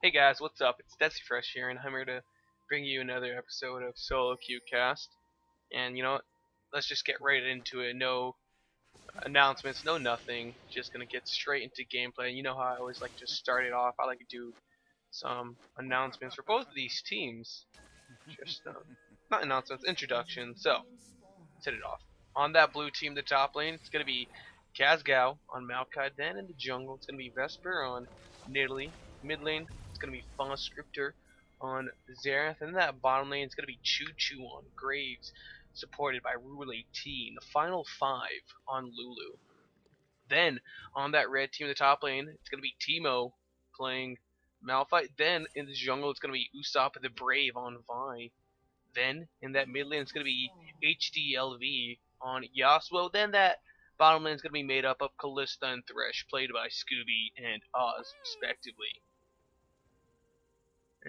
Hey guys, what's up? It's Desi Fresh here, and I'm here to bring you another episode of Solo Q Cast. And you know what? Let's just get right into it. No announcements, no nothing. Just gonna get straight into gameplay. And you know how I always like to start it off. I like to do some announcements for both of these teams. Just not announcements, introductions. So let's hit it off. On that blue team, the top lane, it's gonna be Kazgao on Maokai. Then in the jungle, it's gonna be Vesper on Nidalee. Mid lane, it's going to be Scripter on Xerath. And that bottom lane, it's going to be Choo Choo on Graves, supported by Rule18. The final 5 on Lulu. Then, on that red team, the top lane, it's going to be Teemo playing Malphite. Then, in the jungle, it's going to be Usopp the Brave on Vi. Then, in that mid lane, it's going to be HDLV on Yasuo. Then, that bottom lane is going to be made up of Kalista and Thresh, played by Scooby and Oz, respectively.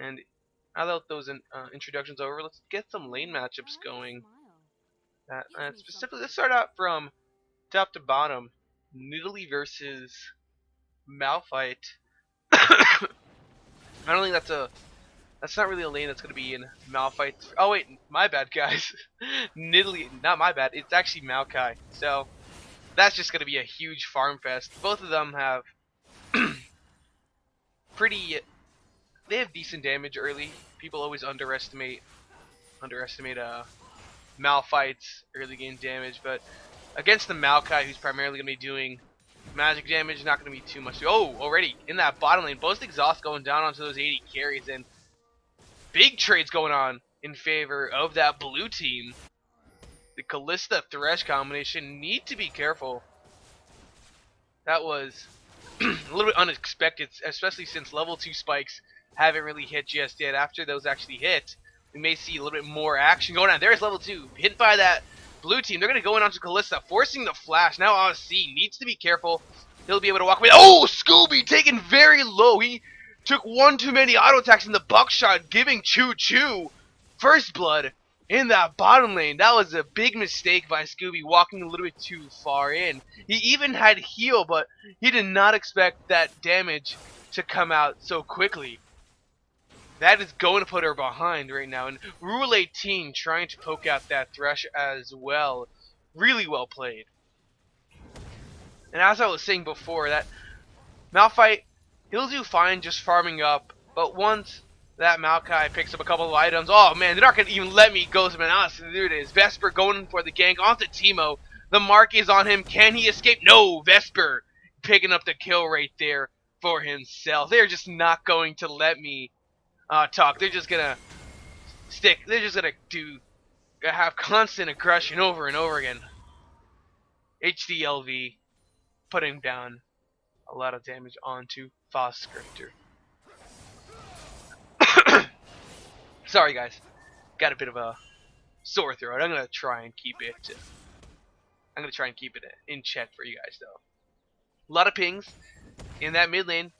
And now that those introductions over, let's get some lane matchups going. Specifically, let's start out from top to bottom. Nidalee versus Malphite. I don't think that's not really a lane that's going to be in Malphite. Oh wait, my bad guys. Nidalee, not my bad. It's actually Maokai. So that's just going to be a huge farm fest. Both of them have they have decent damage early. People always underestimate Malphite's early game damage, but against the Maokai, who's primarily going to be doing magic damage, not going to be too much. Oh, already in that bottom lane, both exhaust going down onto those 80 carries, and big trades going on in favor of that blue team. The Kalista Thresh combination, need to be careful. That was a little bit unexpected, especially since level 2 spikes haven't really hit just yet. After those actually hit, we may see a little bit more action going on. There's level 2, hit by that blue team. They're going to go in onto Kalista, forcing the flash. Now OC needs to be careful. He'll be able to walk away. Oh, Scooby taken very low. He took one too many auto attacks in the buckshot, giving Choo Choo first blood in that bottom lane. That was a big mistake by Scooby, walking a little bit too far in. He even had heal, but he did not expect that damage to come out so quickly. That is going to put her behind right now. And Rule18 trying to poke out that Thresh as well. Really well played. And as I was saying before, that Malphite, he'll do fine just farming up. But once that Maokai picks up a couple of items, oh man, they're not going to even let me go to Manas. There it is. Vesper going for the gank onto Teemo. The mark is on him. Can he escape? No, Vesper picking up the kill right there for himself. They're just not going to let me talk. They're just gonna stick. They're just gonna have constant aggression over and over again. HDLV putting down a lot of damage onto Scripter. Sorry guys, got a bit of a sore throat. I'm gonna try and keep it in check for you guys though. A lot of pings in that mid lane.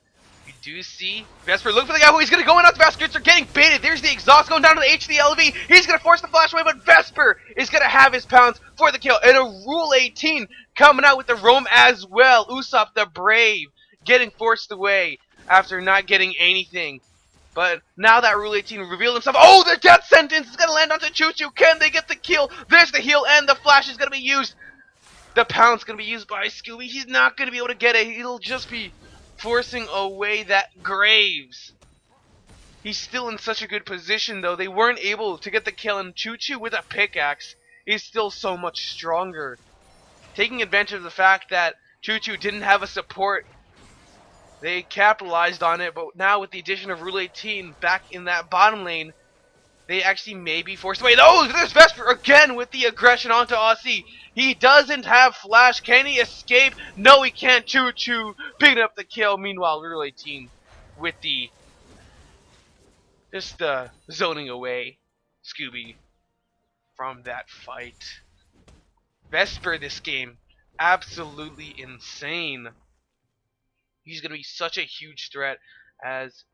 You do see Vesper look for the guy who he's going to go in on the Scripter, getting baited. There's the exhaust going down to the HDLV. He's going to force the flash away, but Vesper is going to have his pounds for the kill. And a Rule18 coming out with the roam as well. Usopp the Brave getting forced away after not getting anything. But now that Rule18 revealed himself. Oh, the death sentence is going to land onto Choo Choo. Can they get the kill? There's the heal, and the flash is going to be used. The pound's going to be used by Scooby. He's not going to be able to get it. It'll just be forcing away that Graves. He's still in such a good position though. They weren't able to get the kill, and Choo Choo with a pickaxe is still so much stronger. Taking advantage of the fact that Choo Choo didn't have a support, they capitalized on it, but now with the addition of Rule18 back in that bottom lane, they actually may be forced away. Oh, there's Vesper again with the aggression onto Aussie. He doesn't have flash. Can he escape? No, he can't. Choo Choo picking up the kill. Meanwhile, Rule18 with the zoning away Scooby from that fight. Vesper this game, absolutely insane. He's going to be such a huge threat as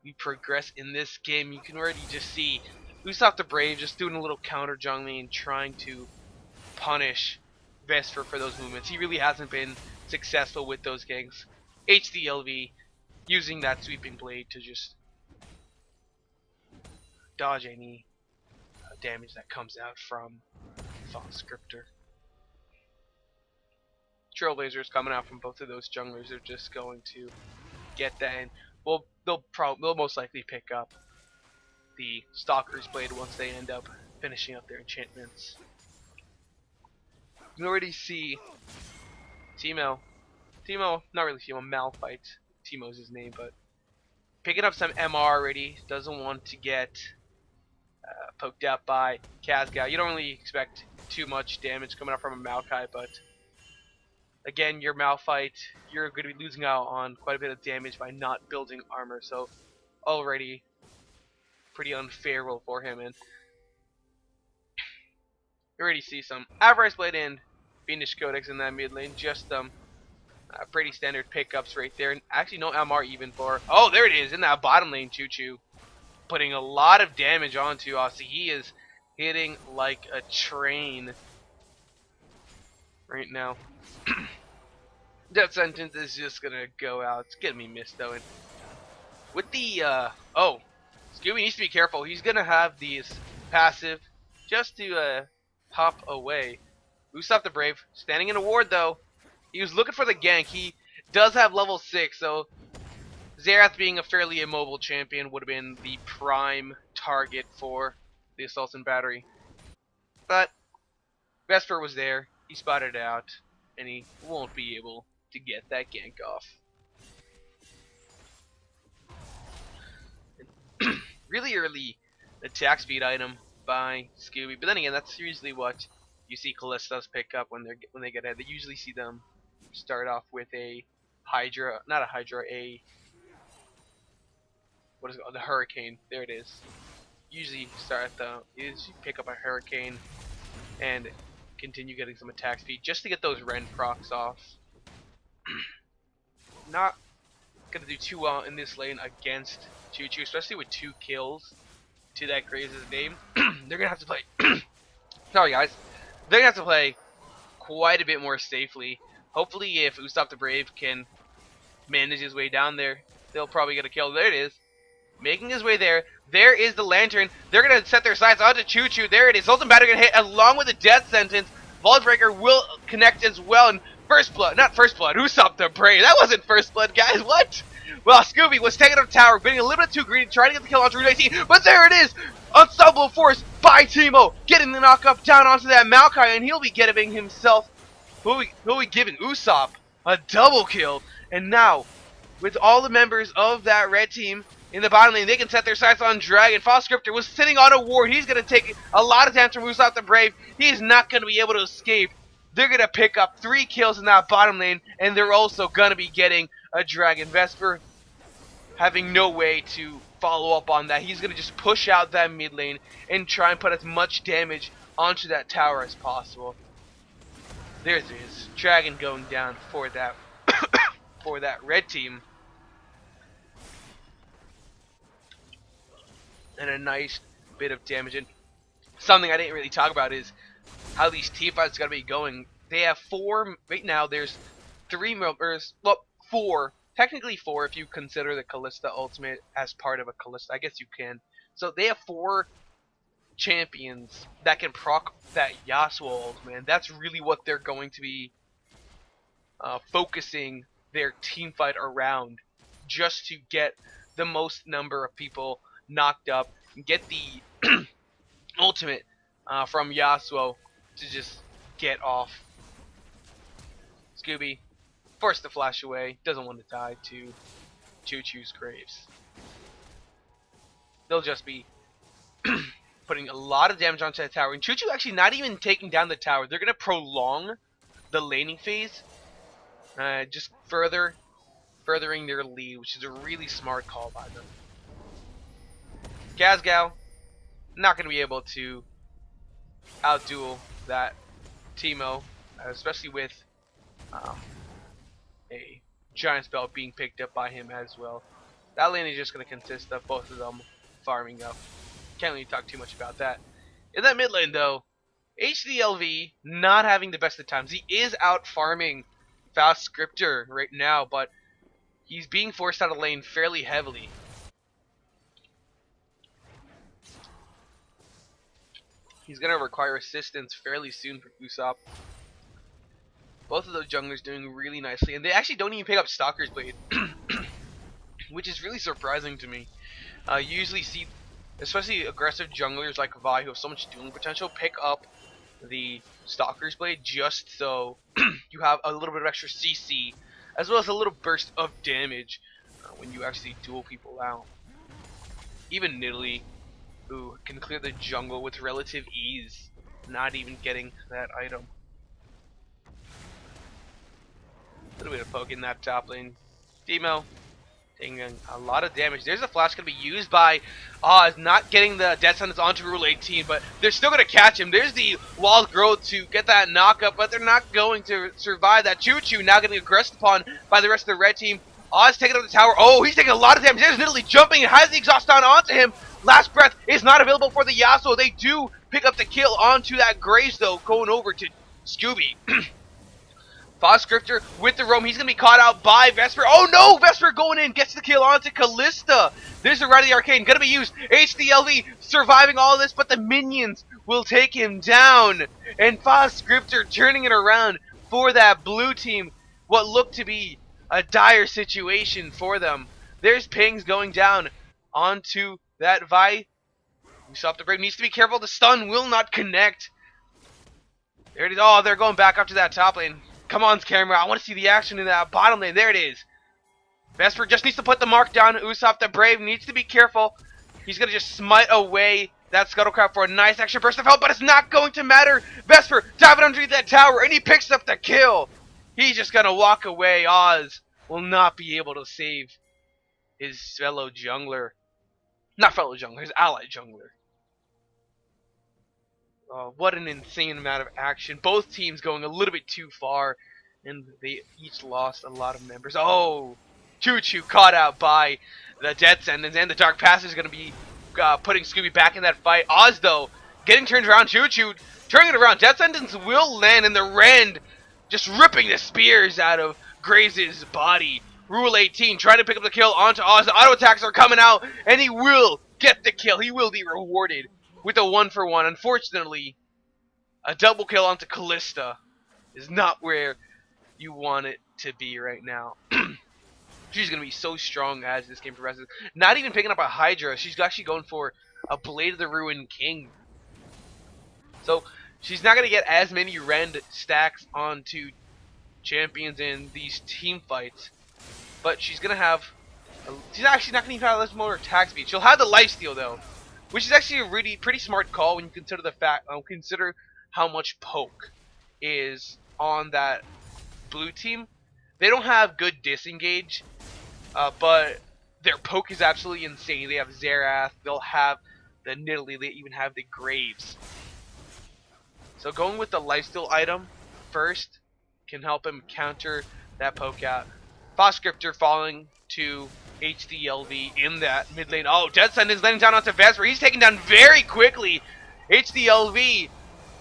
we progress in this game. You can already just see Usopp the Brave just doing a little counter jungling and trying to punish Vesper for those movements. He really hasn't been successful with those ganks. HDLV using that sweeping blade to just dodge any damage that comes out from Fox Scripter. Trailblazers coming out from both of those junglers are just going to get that, and well, they'll most likely pick up the Stalker's Blade once they end up finishing up their enchantments. You can already see Teemo, not really Teemo, Malphite, Teemo's his name, but picking up some MR already, doesn't want to get poked out by Casgal. You don't really expect too much damage coming up from a Maokai, but again, your Malphite, you're going to be losing out on quite a bit of damage by not building armor, so already pretty unfair roll for him, and you already see some Avarice Blade and Fiendish Codex in that mid lane, just pretty standard pickups right there, and actually no MR even for, oh there it is, in that bottom lane, Choo Choo, putting a lot of damage onto Aussie. He is hitting like a train right now. Death Sentence is just gonna go out. It's gonna be missed though. And with the oh, Scooby needs to be careful. He's gonna have these passive just to pop away. Usopp the Brave standing in a ward though. He was looking for the gank. He does have level 6, so Xerath being a fairly immobile champion would have been the prime target for the Assault and Battery. But Vesper was there. He spotted it out, and he won't be able to get that gank off. Really early attack speed item by Scooby, but then again, that's usually what you see Callistas pick up when they get ahead. They usually see them start off with a Hydra, not a Hydra, what is it called? The Hurricane. There it is. Usually start at you pick up a Hurricane and continue getting some attack speed just to get those Ren procs off. Not gonna do too well in this lane against Choo Choo, especially with 2 kills to that Graze's name. They're gonna have to play. Sorry guys, they're gonna have to play quite a bit more safely. Hopefully, if Usopp the Brave can manage his way down there, they'll probably get a kill. There it is, making his way there. There is the Lantern. They're gonna set their sights onto Choo Choo. There it is. Sultan Battle gonna hit along with the Death Sentence. Vault Breaker will connect as well. And First Blood, not First Blood. Usopp the Brave. That wasn't First Blood, guys. What? Well, Scooby was taking up tower, getting a little bit too greedy, trying to get the kill on Rule18, but there it is! Unstoppable Force by Teemo, getting the knock up down onto that Maokai, and he'll be giving himself, he'll be giving Usopp a double kill. And now, with all the members of that red team in the bottom lane, they can set their sights on Dragon. Fox Scripter was sitting on a ward. He's going to take a lot of damage from Usopp the Brave. He is not going to be able to escape. They're going to pick up 3 kills in that bottom lane, and they're also going to be getting a Dragon. Vesper having no way to follow up on that. He's going to just push out that mid lane and try and put as much damage onto that tower as possible. There it is. Dragon going down for that for that red team. And a nice bit of damage. And something I didn't really talk about is how these team fights are going to be going. They have 4 right now. There's 3 members, well, 4. Technically 4 if you consider the Callista ultimate as part of a Callista. I guess you can. So they have 4 champions that can proc that Yasuo ultimate. And that's really what they're going to be focusing their team fight around. Just to get the most number of people knocked up. And get the ultimate from Yasuo to just get off. Scooby forced to flash away, doesn't want to die to Choo Choo's Graves. They'll just be putting a lot of damage onto the tower, and Choo Choo actually not even taking down the tower. They're going to prolong the laning phase, just furthering their lead, which is a really smart call by them. Casgal not going to be able to outduel that Teemo, especially with a Giant Spell being picked up by him as well. That lane is just going to consist of both of them farming up. Can't really talk too much about that. In that mid lane though, HDLV not having the best of times. He is out farming Fast Scripter right now, but he's being forced out of lane fairly heavily. He's going to require assistance fairly soon from Usopp. Both of those junglers doing really nicely, and they actually don't even pick up Stalker's Blade, which is really surprising to me. You usually see, especially aggressive junglers like Vi who have so much dueling potential, pick up the Stalker's Blade just so you have a little bit of extra CC, as well as a little burst of damage when you actually duel people out. Even Nidalee, who can clear the jungle with relative ease, not even getting that item. A little bit of poke in that top lane. Demo taking a lot of damage. There's a flash going to be used by Oz, not getting the death sentence onto Rule18, but they're still going to catch him. There's the wall growth to get that knockup, but they're not going to survive that. Choo-Choo now getting aggressed upon by the rest of the red team. Oz taking up the tower. Oh, he's taking a lot of damage. There's Nidalee jumping and has the exhaust on onto him. Last breath is not available for the Yasuo. They do pick up the kill onto that Graves, though, going over to Scooby. Foscriptor with the roam. He's going to be caught out by Vesper. Oh no! Vesper going in. Gets the kill onto Callista. There's the Rite of the Arcane. Going to be used. HDLV surviving all this, but the minions will take him down. And Foscriptor turning it around for that blue team. What looked to be a dire situation for them. There's pings going down onto that Vi. Usopp the Brave needs to be careful. The stun will not connect. There it is. Oh, they're going back up to that top lane. Come on, camera. I want to see the action in that bottom lane. There it is. Vesper just needs to put the mark down. Usopp the Brave needs to be careful. He's going to just smite away that Scuttlecraft for a nice extra burst of health, but it's not going to matter. Vesper diving underneath that tower, and he picks up the kill. He's just going to walk away. Oz will not be able to save his fellow jungler. Not fellow jungler, his ally jungler. What an insane amount of action. Both teams going a little bit too far, and they each lost a lot of members. Oh, Choo-Choo caught out by the Death Sentence, and the Dark Passage is going to be putting Scooby back in that fight. Oz, though, getting turned around. Choo-Choo turning it around. Death Sentence will land, and the Rend just ripping the spears out of Graves' body. Rule18 trying to pick up the kill onto Oz. The auto attacks are coming out, and he will get the kill. He will be rewarded with a 1-for-1. Unfortunately, a double kill onto Callista is not where you want it to be right now. She's going to be so strong as this game progresses. Not even picking up a Hydra. She's actually going for a Blade of the Ruined King. So she's not going to get as many Rend stacks onto champions in these team fights. But she's going to have... she's actually not going to even have as more attack speed. She'll have the lifesteal, though, which is actually a really pretty smart call when you consider the fact, consider how much poke is on that blue team. They don't have good disengage, but their poke is absolutely insane. They have Xerath, they'll have the Nidalee, they even have the Graves. So going with the lifesteal item first can help him counter that poke out. Foscriptor falling to HDLV in that mid lane. Oh, Death Sentence letting down onto Vesper. He's taken down very quickly. HDLV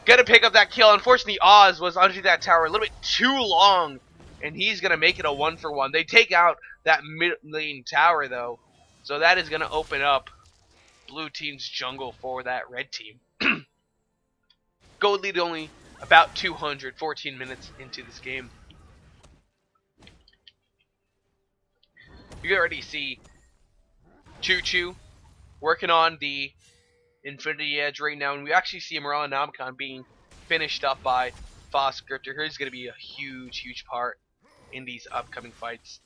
gonna pick up that kill. Unfortunately, Oz was under that tower a little bit too long, and he's gonna make it a 1-for-1. They take out that mid lane tower though, so that is gonna open up blue team's jungle for that red team. Gold lead only about 214 minutes into this game. You can already see Choo-Choo working on the Infinity Edge right now, and we actually see Morale-Nomicon being finished up by Foscriptor. He's going to be a huge part in these upcoming fights.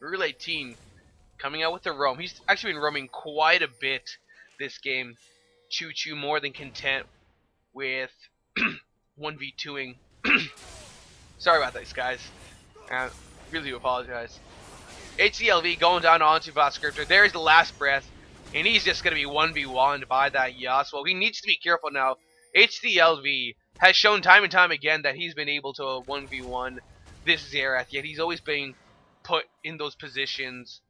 Rule18 coming out with the roam. He's actually been roaming quite a bit this game. Choo-Choo more than content with 1v2ing. Sorry about this, guys. Really do apologize. HCLV going down onto Foscriptor. There's the last breath, and he's just going to be 1v1'd by that Yasuo. He needs to be careful now. HCLV has shown time and time again that he's been able to 1v1 this Xerath, yet he's always being put in those positions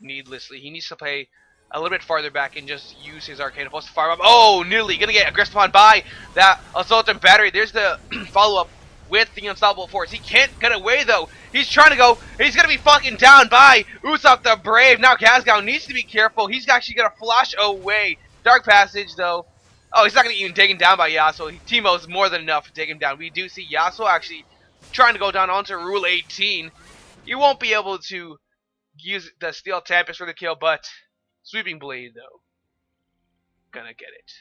needlessly. He needs to play a little bit farther back and just use his Arcane Pulse to farm up. Oh, nearly going to get aggressed upon by that Assault and Battery. There's the follow-up with the Unstoppable Force. He can't get away, though. He's trying to go. He's going to be fucking down by Usopp the Brave. Now Kazgao needs to be careful. He's actually going to flash away. Dark Passage, though. Oh, he's not going to even taken down by Yasuo. Teemo's more than enough to take him down. We do see Yasuo actually trying to go down onto Rule 18. You won't be able to use the Steel Tempest for the kill, but Sweeping Blade, though. Gonna get it.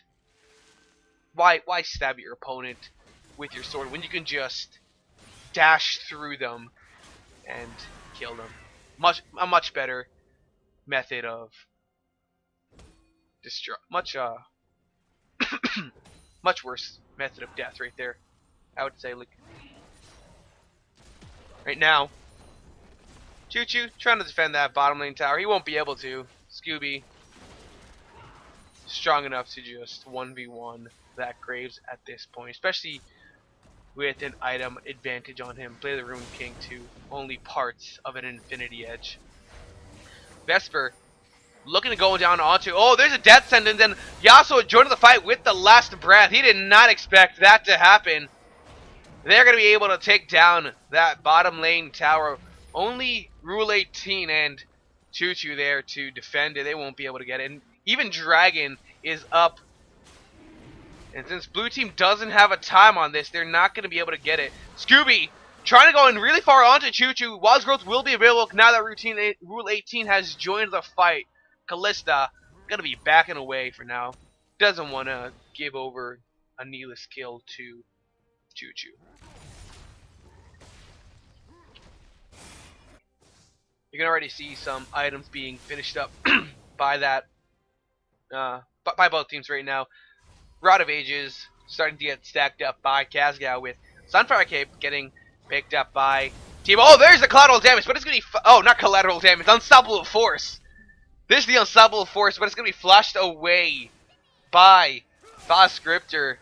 Why stab your opponent with your sword when you can just dash through them and kill them? A much better method of much worse method of death right there. I would say, like, right now, Choo Choo trying to defend that bottom lane tower. He won't be able to. Scooby strong enough to just 1v1 that Graves at this point, especially with an item advantage on him. Play the Rune King to only parts of an Infinity Edge. Vesper looking to go down onto... Oh, there's a death sentence, and Yasuo joined the fight with the last breath. He did not expect that to happen. They're going to be able to take down that bottom lane tower. Only Rule 18 and Choo Choo there to defend it. They won't be able to get it. And even Dragon is up. And since blue team doesn't have a time on this, they're not going to be able to get it. Scooby trying to go in really far onto Choo Choo. Wild's Growth will be available now that Rule 18 has joined the fight. Callista going to be backing away for now. Doesn't want to give over a needless kill to Choo Choo. You can already see some items being finished up by that, by both teams right now. Rod of Ages starting to get stacked up by Casgao, with Sunfire Cape getting picked up by Team. Oh, there's the collateral damage, but it's gonna be not collateral damage, Unstoppable Force. This is the Unstoppable Force, but it's gonna be flashed away by Scripter.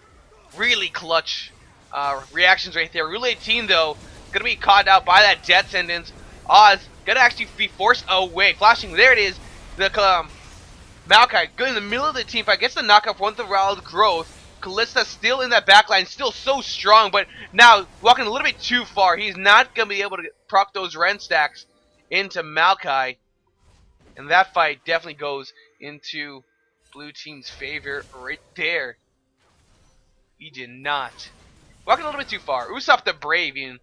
Really clutch reactions right there. Rule 18 though gonna be caught out by that death sentence. Oz gonna actually be forced away. Flashing, there it is. The Maokai good in the middle of the team fight, gets the knockoff once the Wild Growth. Callista still in that backline, still so strong, but now walking a little bit too far. He's not gonna be able to proc those Ren stacks into Maokai, and that fight definitely goes into blue team's favor right there. He did not. Walking a little bit too far. Usopp the Brave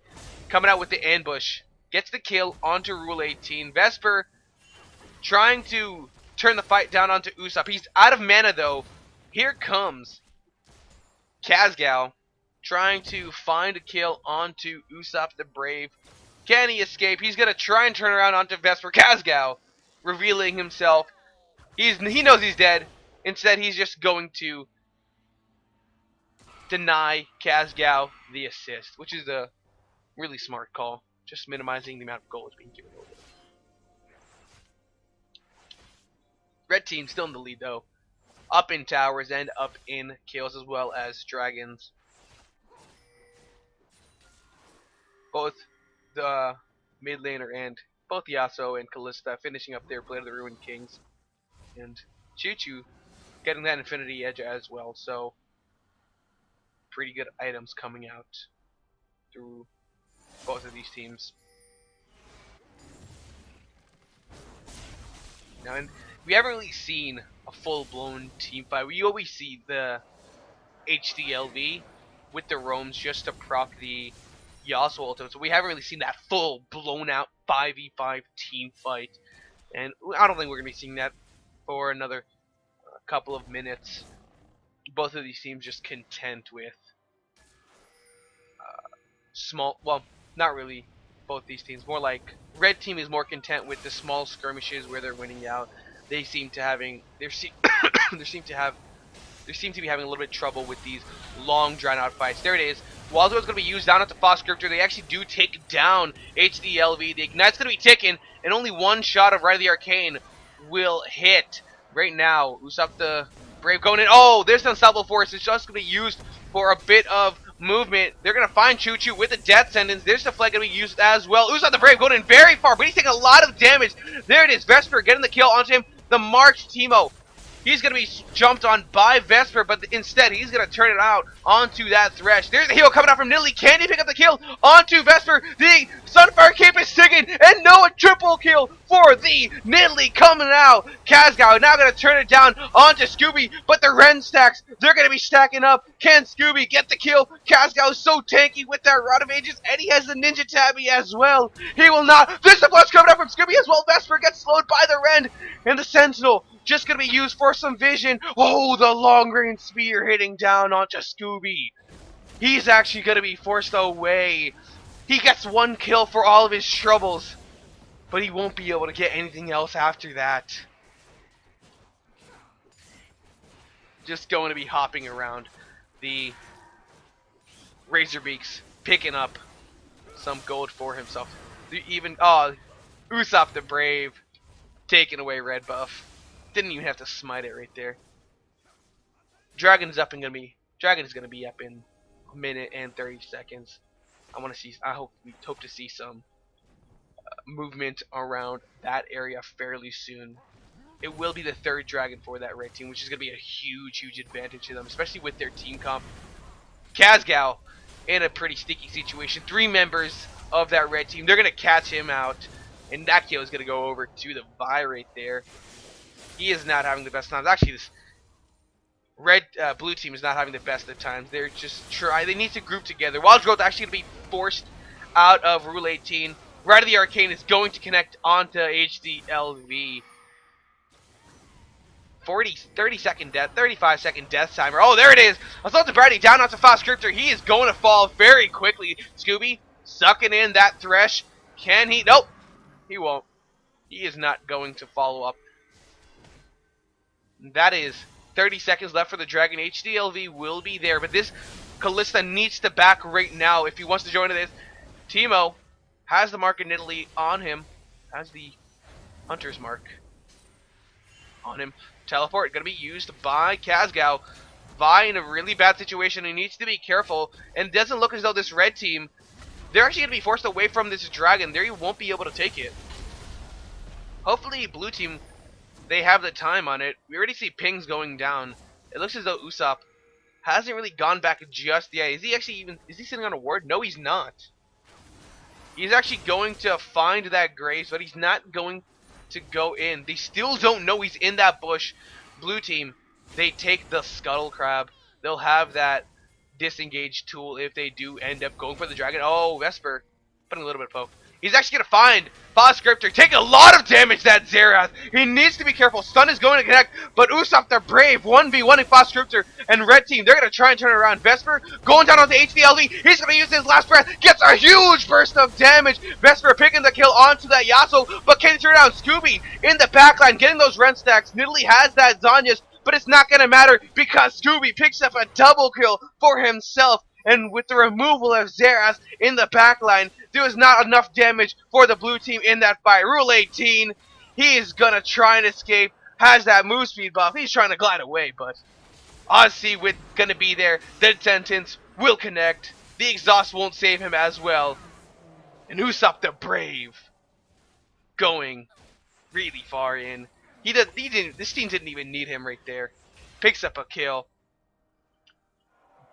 coming out with the ambush. Gets the kill onto Rule 18. Vesper trying to turn the fight down onto Usopp. He's out of mana though. Here comes Casgao trying to find a kill onto Usopp the Brave. Can he escape? He's gonna try and turn around onto Vesper. Casgao revealing himself. He knows he's dead. Instead, he's just going to deny Casgao the assist, which is a really smart call. Just minimizing the amount of gold being given over. Red team still in the lead though. Up in towers and up in kills as well as dragons. Both the mid laner and both Yasuo and Callista finishing up their play of the Ruined Kings. And Choo Choo getting that Infinity Edge as well. So pretty good items coming out through both of these teams. Now, and we haven't really seen a full-blown team fight. We always see the HDLV with the roams just to proc the Yasuo ultimate. So we haven't really seen that full, blown-out 5v5 team fight. And I don't think we're going to be seeing that for another couple of minutes. Both of these teams just content with small, well, not really both these teams. More like red team is more content with the small skirmishes where they're winning out. They seem to having they seem to be having a little bit of trouble with these long drawn out fights. There it is. Waldo is going to be used down at the Fox Scripture. They actually do take down HDLV. The Ignite's going to be ticking, and only one shot of Rite of the Arcane will hit. Right now, Usopp the Brave going in. Oh, there's the Unstoppable Force. It's just going to be used for a bit of movement. They're going to find Choo Choo with a death sentence. There's the flag going to be used as well. Usopp the Brave going in very far, but he's taking a lot of damage. There it is. Vesper getting the kill onto him. The March Teemo He's going to be jumped on by Vesper, but instead he's going to turn it out onto that Thresh. There's the heal coming out from Nidalee. Can he pick up the kill onto Vesper? The Sunfire Cape is singing, and no, a triple kill for the Nidalee coming out. Casgow now going to turn it down onto Scooby, but the Ren stacks, they're going to be stacking up. Can Scooby get the kill? Casgow is so tanky with that Rod of Ages, and he has the Ninja Tabby as well. He will not. There's the flash coming up from Scooby as well. Vesper gets slowed by the Ren, and the Sentinel just going to be used for some vision. Oh, the long range spear hitting down onto Scooby. He's actually going to be forced away. He gets one kill for all of his troubles, but he won't be able to get anything else after that. Just going to be hopping around the Razorbeaks, picking up some gold for himself. Even, Usopp the Brave taking away red buff. Didn't even have to smite it right there. Dragon's up and Dragon's gonna be up in a minute and 30 seconds. I hope to see some movement around that area fairly soon. It will be the third dragon for that red team, which is gonna be a huge advantage to them, especially with their team comp. Casgow in a pretty sticky situation. 3 members of that red team, they're gonna catch him out, and that kill is gonna go over to the Vi right there. He is not having the best times. Actually, this blue team is not having the best of times. They're just they need to group together. Wild Growth actually going to be forced out of Rule 18. Right of the Arcane is going to connect onto HDLV. 35 second death timer. Oh, there it is. Assault to Brady down onto Fast Scripter. He is going to fall very quickly. Scooby sucking in that Thresh. Can he? Nope. He won't. He is not going to follow up. That is 30 seconds left for the Dragon. HDLV will be there, but this Kalista needs to back right now if he wants to join this. Teemo has the mark of Nidalee on him. Has the Hunter's mark on him. Teleport going to be used by Casgow. Vi in a really bad situation. He needs to be careful, and it doesn't look as though this red team, they're actually going to be forced away from this Dragon. There, he won't be able to take it. Hopefully blue team, they have the time on it. We already see pings going down. It looks as though Usopp hasn't really gone back just yet. Is he actually is he sitting on a ward? No, he's not. He's actually going to find that Grace, but he's not going to go in. They still don't know he's in that bush. Blue team, they take the Scuttle Crab. They'll have that disengage tool if they do end up going for the Dragon. Oh, Vesper putting a little bit of poke. He's actually going to find Fast Scripter, taking a lot of damage, that Xerath. He needs to be careful. Stun is going to connect, but Usopp, they're brave. 1v1 in Fast Scripter, and red team, they're going to try and turn it around. Vesper going down onto HDLV. He's going to use his last breath. Gets a huge burst of damage. Vesper picking the kill onto that Yasuo, but can he turn it down? Scooby in the backline, getting those Ren stacks. Nidalee has that Zhonya's, but it's not going to matter because Scooby picks up a double kill for himself. And with the removal of Xerath in the backline, there was not enough damage for the blue team in that fight. Rule 18, he is going to try and escape. Has that move speed buff. He's trying to glide away, but Odyssey with going to be there. The sentence will connect. The exhaust won't save him as well. And Usopp the Brave going really far in. This team didn't even need him right there. Picks up a kill.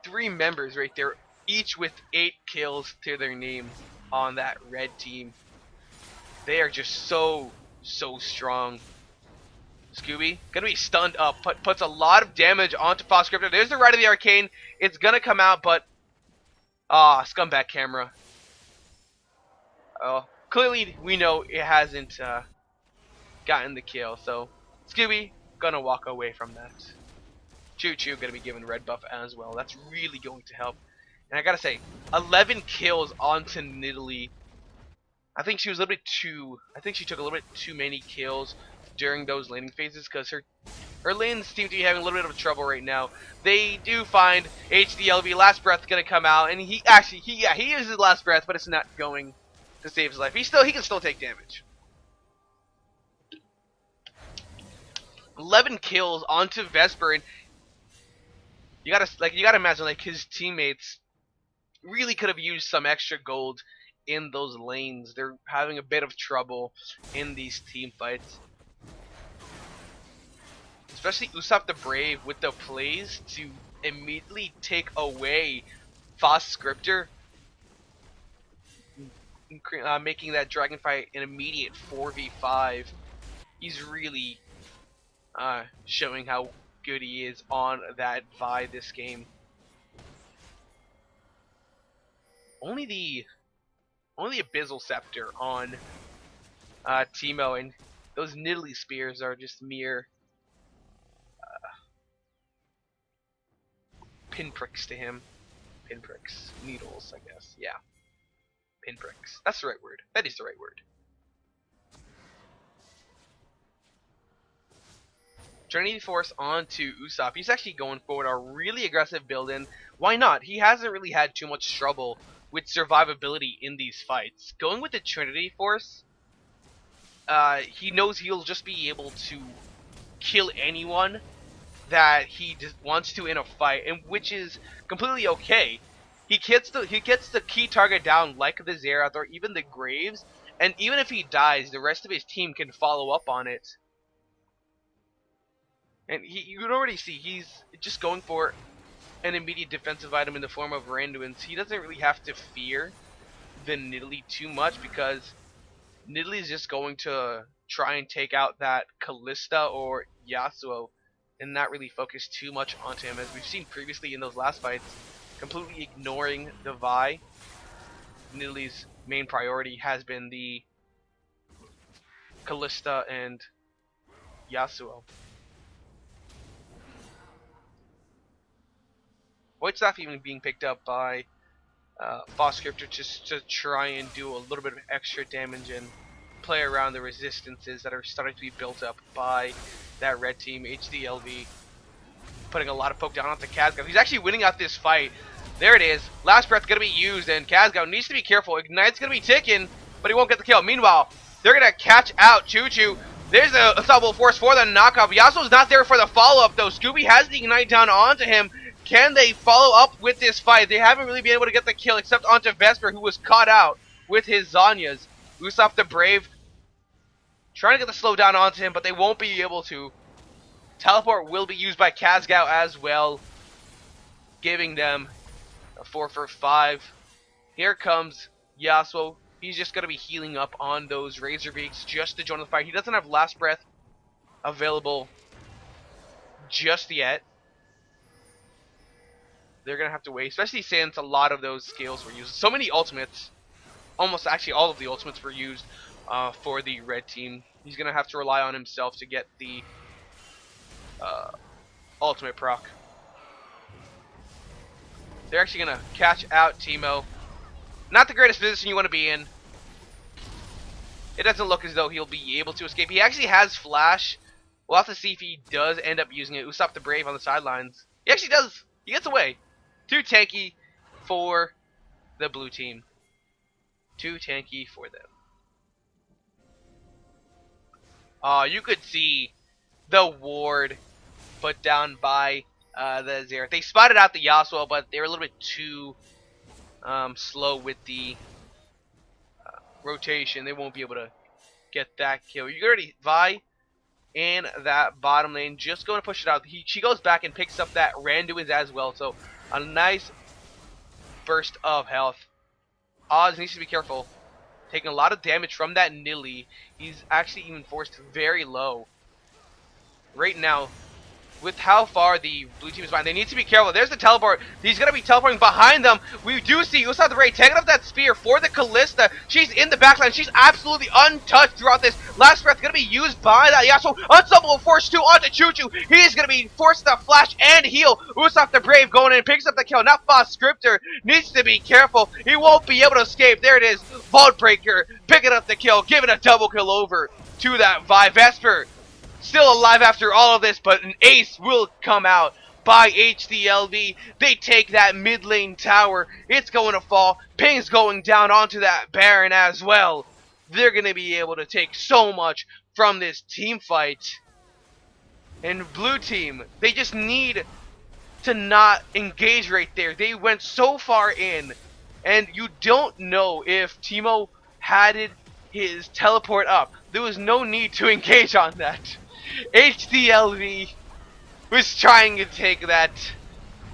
3 members right there, each with 8 kills to their name on that red team. They are just so strong. Scooby gonna be stunned up, puts a lot of damage onto Fast Scripter. There's the right of the Arcane. It's gonna come out, but scumbag camera. Clearly we know it hasn't gotten the kill, so Scooby gonna walk away from that. Choo Choo gonna be given red buff as well. That's really going to help. And I gotta say, 11 kills onto Nidalee. I think she was a little bit too. I think she took a little bit too many kills during those laning phases because her lanes seem to be having a little bit of trouble right now. They do find HDLV. Last breath gonna come out, and he uses his last breath, but it's not going to save his life. He can still take damage. 11 kills onto Vesper, and you gotta imagine like his teammates really could have used some extra gold in those lanes. They're having a bit of trouble in these team fights. especially Usopp the Brave with the plays to immediately take away Fast Scripter, making that dragon fight an immediate 4v5. He's really showing how good he is on that Vi this game. Only the Abyssal Scepter on Teemo, and those Nidalee Spears are just mere pinpricks to him. Pinpricks. Needles, I guess. Yeah. Pinpricks. That's the right word. That is the right word. Trinity Force onto Usopp. He's actually going forward a really aggressive build in. Why not? He hasn't really had too much trouble with survivability in these fights. Going with the Trinity Force, he knows he'll just be able to kill anyone that he just wants to in a fight, and which is completely okay. He gets the key target down like the Zerath or even the Graves, and even if he dies, the rest of his team can follow up on it. And you can already see he's just going for an immediate defensive item in the form of Randuin's. He doesn't really have to fear the Nidalee too much because Nidalee is just going to try and take out that Callista or Yasuo and not really focus too much onto him, as we've seen previously in those last fights, completely ignoring the Vi. Nidalee's main priority has been the Callista and Yasuo. Void Staff even being picked up by Fast Scripter just to try and do a little bit of extra damage and play around the resistances that are starting to be built up by that red team. HDLV putting a lot of poke down onto Kazgao. He's actually winning out this fight. There it is. Last breath going to be used, and Kazgao needs to be careful. Ignite's going to be ticking, but he won't get the kill. Meanwhile, they're going to catch out Choo Choo. There's a unstoppable force for the knockoff. Yasuo's not there for the follow-up, though. Scooby has the Ignite down onto him. Can they follow up with this fight? They haven't really been able to get the kill except onto Vesper, who was caught out with his Zanyas. Usopp the Brave trying to get the slowdown onto him, but they won't be able to. Teleport will be used by Kazgao as well, giving them a 4 for 5. Here comes Yasuo. He's just going to be healing up on those Razor Beaks just to join the fight. He doesn't have Last Breath available just yet. They're going to have to wait, especially since a lot of those skills were used. So many ultimates, almost actually all of the ultimates were used for the red team. He's going to have to rely on himself to get the ultimate proc. They're actually going to catch out Teemo. Not the greatest position you want to be in. It doesn't look as though he'll be able to escape. He actually has Flash. We'll have to see if he does end up using it. Usopp the Brave on the sidelines. He actually does. He gets away. Too tanky for the blue team. Too tanky for them. You could see the ward put down by the Zerath. They spotted out the Yasuo, but they were a little bit too slow with the rotation. They won't be able to get that kill. You already Vi in that bottom lane, just going to push it out. She goes back and picks up that Randuin's as well. So a nice burst of health. Oz needs to be careful. Taking a lot of damage from that Nidalee. He's actually even forced very low. Right now, with how far the blue team is behind, they need to be careful. There's the teleport. He's going to be teleporting behind them. We do see Usopp the Brave taking up that spear for the Callista. She's in the backline. She's absolutely untouched throughout this. Last breath going to be used by that Yasuo. Unstoppable force 2 onto Choo Choo. He's going to be forced to flash and heal. Usopp the Brave going in, picks up the kill. Not Fast Scripter. Needs to be careful. He won't be able to escape. There it is. Vault Breaker picking up the kill. Giving a double kill over to that Vi. Vesper still alive after all of this, but an ace will come out by HDLV. They take that mid lane tower. It's going to fall. Ping's going down onto that Baron as well. They're going to be able to take so much from this team fight. And blue team, they just need to not engage right there. They went so far in, and you don't know if Teemo had his teleport up. There was no need to engage on that. HDLV who's trying to take that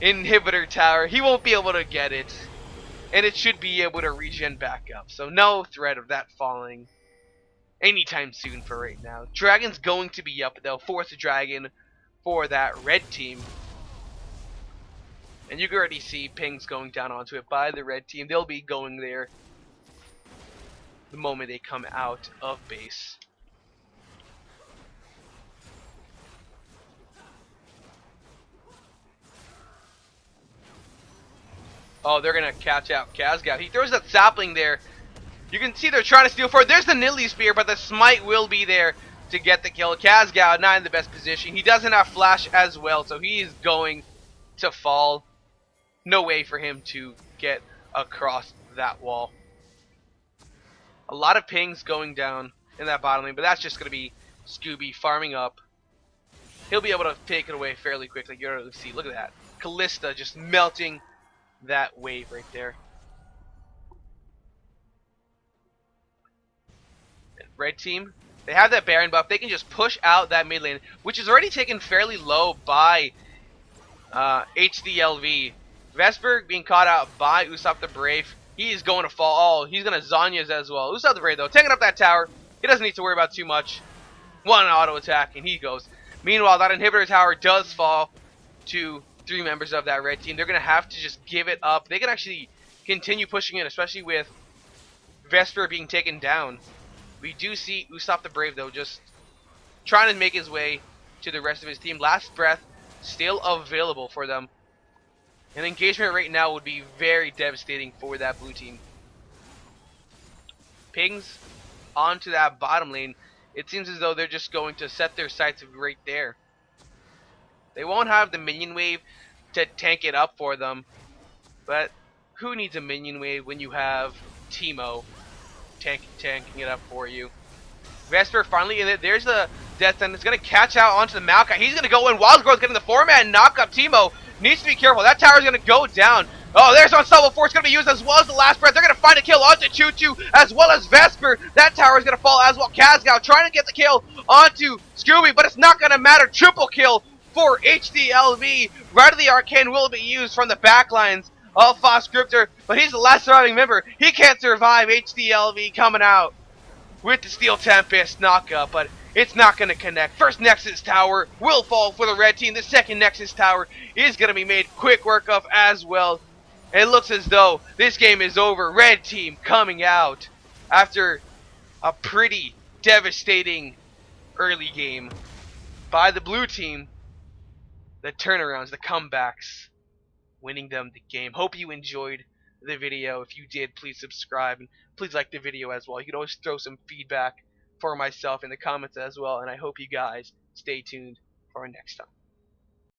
inhibitor tower. He won't be able to get it, and it should be able to regen back up. So no threat of that falling anytime soon for right now. Dragon's going to be up. They'll force a dragon for that red team. And you can already see pings going down onto it by the red team. They'll be going there the moment they come out of base. Oh, they're going to catch out Kazgao. He throws that sapling there. You can see they're trying to steal forward. There's the Nilly Spear, but the smite will be there to get the kill. Kazgao not in the best position. He doesn't have flash as well, so he is going to fall. No way for him to get across that wall. A lot of pings going down in that bottom lane, but that's just going to be Scooby farming up. He'll be able to take it away fairly quickly. You're able to see, look at that. Callista just melting that wave right there. Red team, they have that Baron buff. They can just push out that mid lane, which is already taken fairly low by HDLV. Vesper being caught out by Usopp the Brave. He is going to fall. Oh, he's going to Zanya's as well. Usopp the Brave, though, taking up that tower. He doesn't need to worry about too much. One auto attack, and he goes. Meanwhile, that inhibitor tower does fall to 3 members of that red team. They're going to have to just give it up. They can actually continue pushing it, especially with Vesper being taken down. We do see Usopp the Brave, though, just trying to make his way to the rest of his team. Last breath still available for them. An engagement right now would be very devastating for that blue team. Pings onto that bottom lane. It seems as though they're just going to set their sights right there. They won't have the minion wave to tank it up for them. But who needs a minion wave when you have Teemo tanking it up for you? Vesper finally in it. There's the Death Sentence. Going to catch out onto the Maokai. He's going to go in. Wild Growth getting the 4-man knock up. Teemo needs to be careful. That tower's going to go down. Oh, there's Unstoppable Force going to be used as well as the last breath. They're going to find a kill onto Choo Choo as well as Vesper. That tower is going to fall as well. Kazgao trying to get the kill onto Scooby, but it's not going to matter. Triple kill for HDLV. Right of the Arcane will be used from the backlines of Foscriptor, but he's the last surviving member. He can't survive HDLV coming out with the Steel Tempest knockup, but it's not going to connect. First Nexus Tower will fall for the red team. The second Nexus Tower is going to be made quick work of as well. It looks as though this game is over. Red team coming out after a pretty devastating early game by the blue team. The turnarounds, the comebacks, winning them the game. Hope you enjoyed the video. If you did, please subscribe and please like the video as well. You can always throw some feedback for myself in the comments as well, and I hope you guys stay tuned for our next time.